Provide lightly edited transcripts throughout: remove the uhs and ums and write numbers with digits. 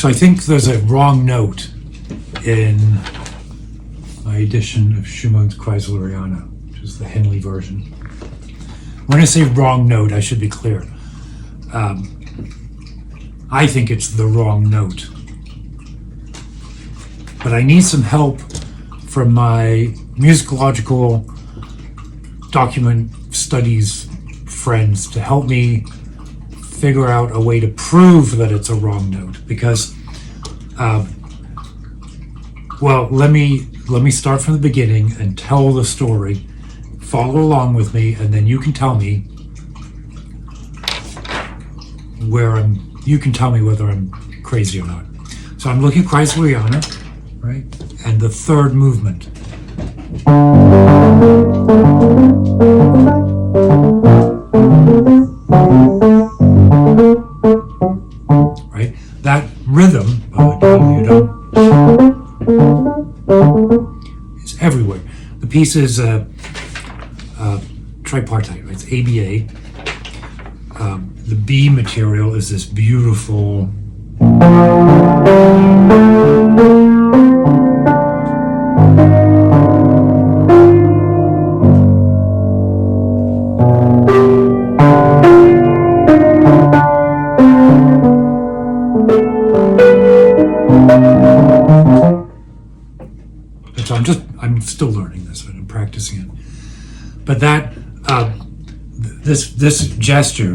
So I think there's a wrong note in my edition of Schumann's Kreisleriana, which is the Henley version. When I say wrong note, I should be clear. I think it's the wrong note. But I need some help from my musicological document studies friends to help me figure out a way to prove that it's a wrong note. Because, well, let me start from the beginning and tell the story. Follow along with me, and then you can tell me you can tell me whether I'm crazy or not. So I'm looking at Kreisleriana, right? And the third movement. Right? That rhythm is everywhere. The piece is tripartite, right? It's ABA. The B material is this beautiful so I'm still learning this, but I'm practicing it. But that this gesture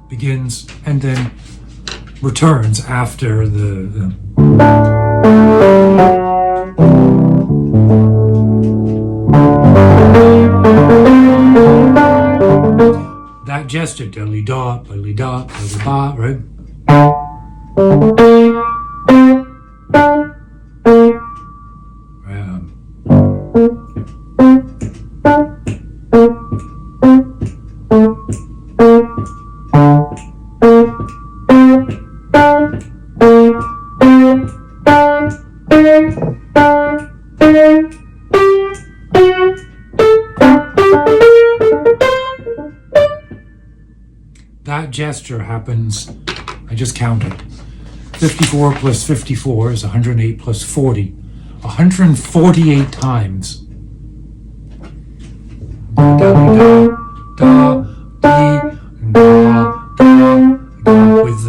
begins and then returns after the that gesture, da-li-da, ba-li-da, ba-li-ba, right? That gesture happens, I just counted. 54 plus 54 is 108 plus 40. 148 times. With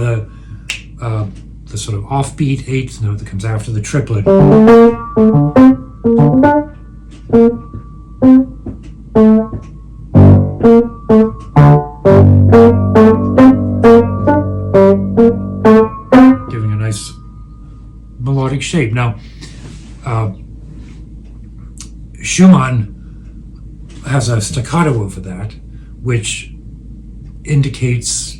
the sort of offbeat eighth note that comes after the triplet. Giving a nice melodic shape. Now, Schumann has a staccato over that, which indicates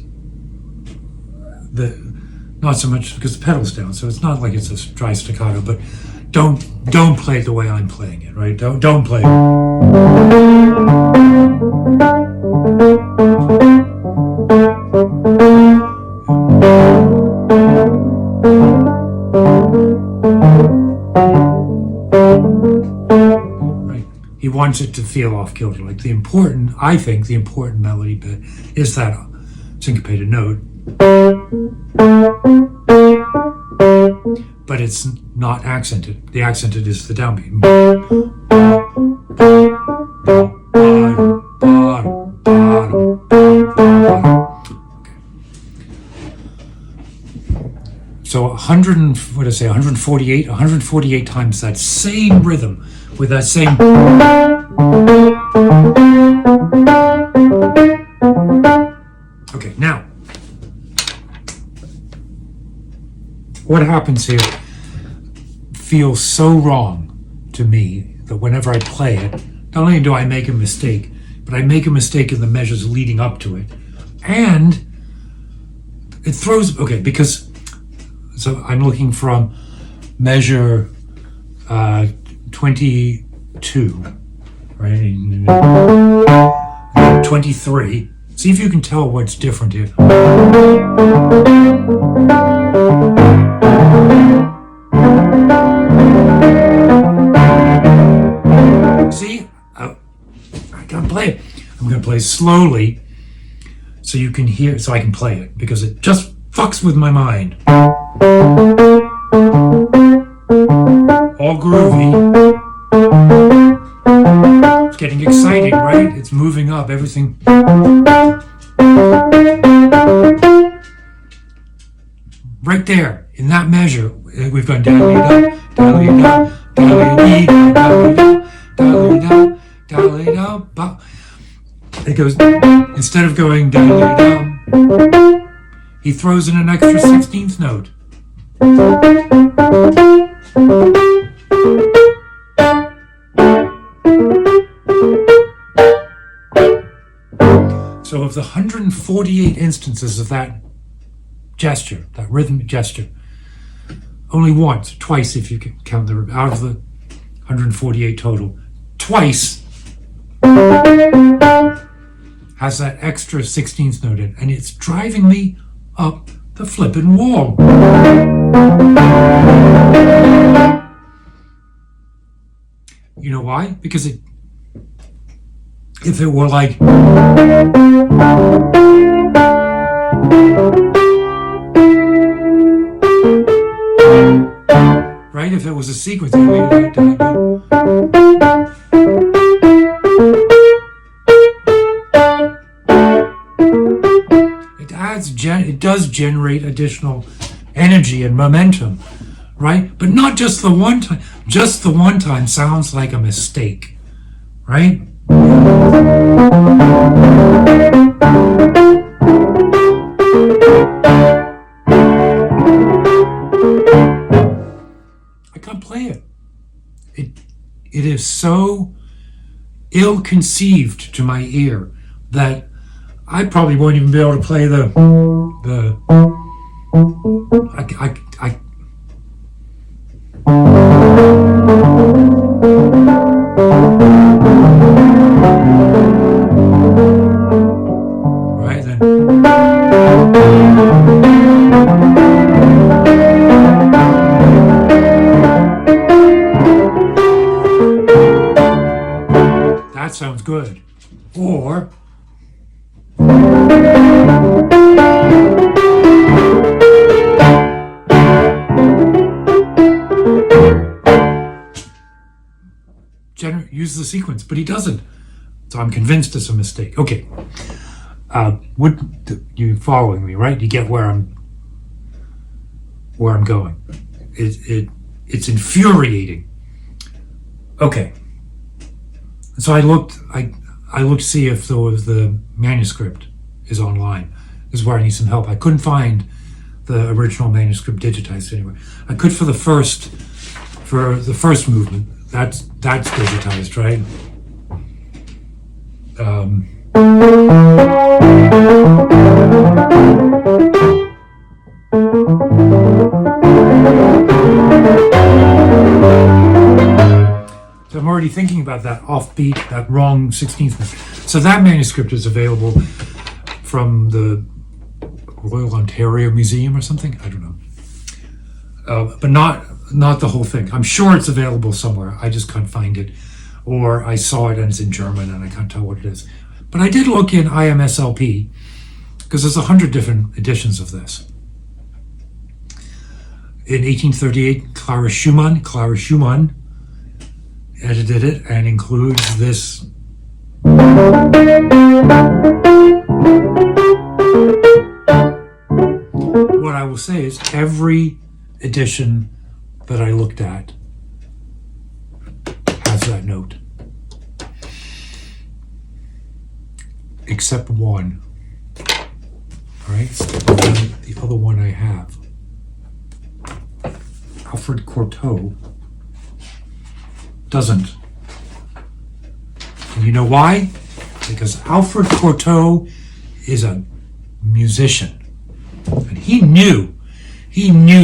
not so much because the pedal's down, so it's not like it's a dry staccato, but don't play it the way I'm playing it, right? Don't play it. Right. He wants it to feel off kilter. Like I think the important melody bit is that syncopated note. But it's not accented. The accented is the downbeat. So 148 times that same rhythm with that same. Okay, now what happens here feels so wrong to me that whenever I play it, not only do I make a mistake, but I make a mistake in the measures leading up to it. And it throws, because, so I'm looking from measure 22, right? 23. See if you can tell what's different here. See? I got play it. I'm going to play slowly so you can hear, so I can play it, because it just fucks with my mind. All groovy. It's getting exciting, right? It's moving up, everything. Right there, in that measure, we've gone da-da-da, da-da-da, da-da-da, da-da-da, da-da-da. It goes, instead of going da-da-da, he throws in an extra 16th note. So of the 148 instances of that gesture, that rhythmic gesture, only once, twice if you can count the, out of the 148 total, twice has that extra 16th note in, and it's driving me up the flippin' wall. You know why? Because if it were like, right? If it was a sequence, it does generate additional energy and momentum, right? But not just the one time. Just the one time sounds like a mistake, right? I can't play it. It is so ill-conceived to my ear that I probably won't even be able to play the right then. That sounds good. Or use the sequence, but he doesn't. So I'm convinced it's a mistake. Okay. You following me, right? You get where I'm going. It's infuriating. Okay. So I looked to see if the manuscript is online. This is where I need some help. I couldn't find the original manuscript digitized anywhere. I could for the first movement. That's digitized, right? So I'm already thinking about that offbeat, that wrong 16th note. So that manuscript is available from the Royal Ontario Museum or something. I don't know, but not the whole thing. I'm sure it's available somewhere. I just can't find it, or I saw it and it's in German and I can't tell what it is. But I did look in IMSLP because there's 100 different editions of this. In 1838, Clara Schumann edited it and includes this. What I will say is every edition that I looked at has that note, except one. All right, the other one I have, Alfred Cortot, doesn't. And you know why? Because Alfred Cortot is a musician, and he knew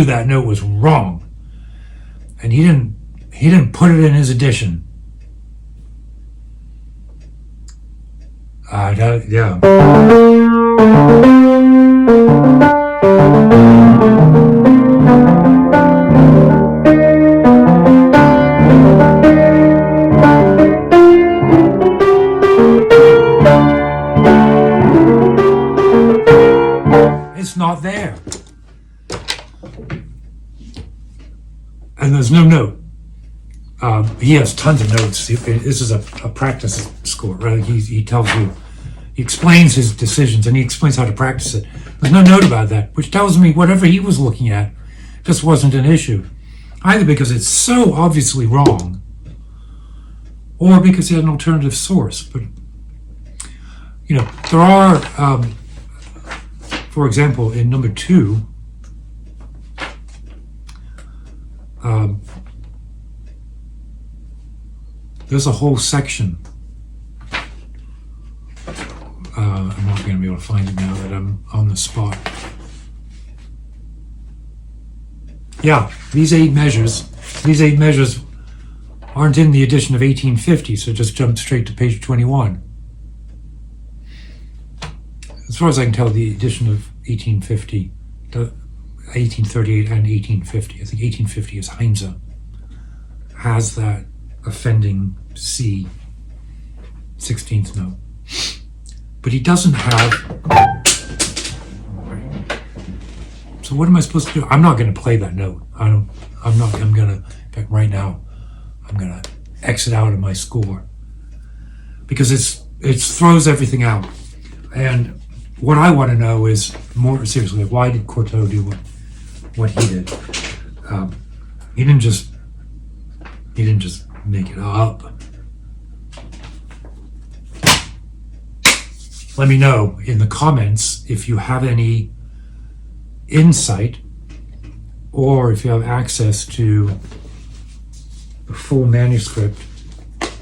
that note was wrong, and he didn't put it in his edition. Yeah. not there. And there's no note. He has tons of notes. This is a practice score, right? He tells you, he explains his decisions and he explains how to practice it. There's no note about that, which tells me whatever he was looking at just wasn't an issue. Either because it's so obviously wrong, or because he had an alternative source. But, you know, there are, for example, in number 2, there's a whole section. I'm not going to be able to find it now that I'm on the spot. Yeah, these eight measures aren't in the edition of 1850, so just jump straight to page 21. As far as I can tell, the edition of 1850, 1838 and 1850, I think 1850 is Heinze, has that offending C 16th note. But he doesn't have. So what am I supposed to do? I'm not going to play that note. I'm going to, in fact, right now, I'm going to exit out of my score because it throws everything out. And what I want to know is, more seriously, why did Courteau do what he did? He didn't just make it up. Let me know in the comments if you have any insight or if you have access to the full manuscript of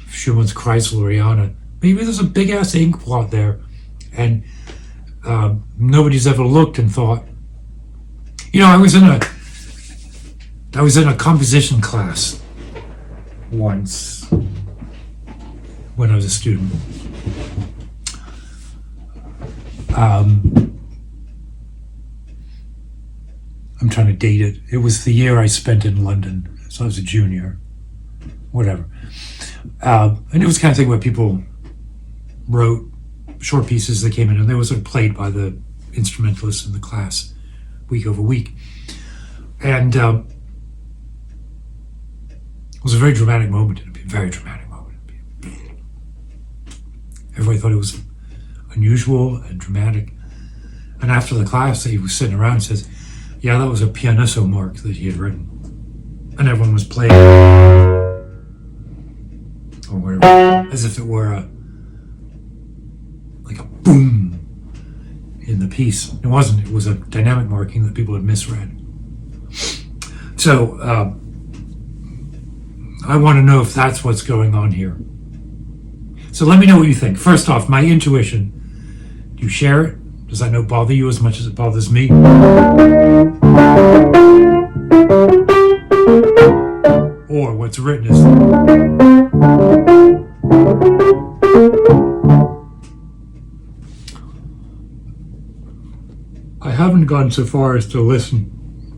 Schumann's Kreisleriana. Maybe there's a big ass ink blot there and nobody's ever looked and thought, you know, I was in a composition class once when I was a student. I'm trying to date it. It was the year I spent in London, so I was a junior, whatever. And it was the kind of thing where people wrote short pieces that came in, and they were sort of played by the instrumentalists in the class week over week. And it was a very dramatic moment. It'd be a very dramatic moment. Everybody thought it was unusual and dramatic. And after the class, he was sitting around and says, yeah, that was a pianissimo mark that he had written. And everyone was playing, or whatever, as if it were like a boom in the piece. It wasn't. It was a dynamic marking that people had misread. So I want to know if that's what's going on here. So let me know what you think. First off, my intuition. Do you share it? Does that note bother you as much as it bothers me? Or what's written is... I haven't gone so far as to listen.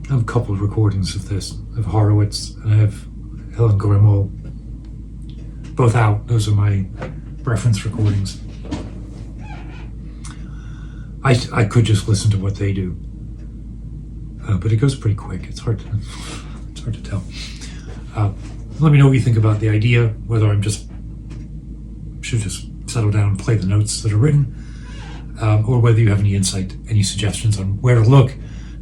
I have a couple of recordings of this. I have Horowitz and I have Helen Grimmel. Both out. Those are my reference recordings. I could just listen to what they do, but it goes pretty quick. It's hard to tell. Let me know what you think about the idea. Whether should just settle down and play the notes that are written, or whether you have any insight, any suggestions on where to look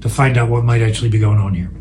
to find out what might actually be going on here.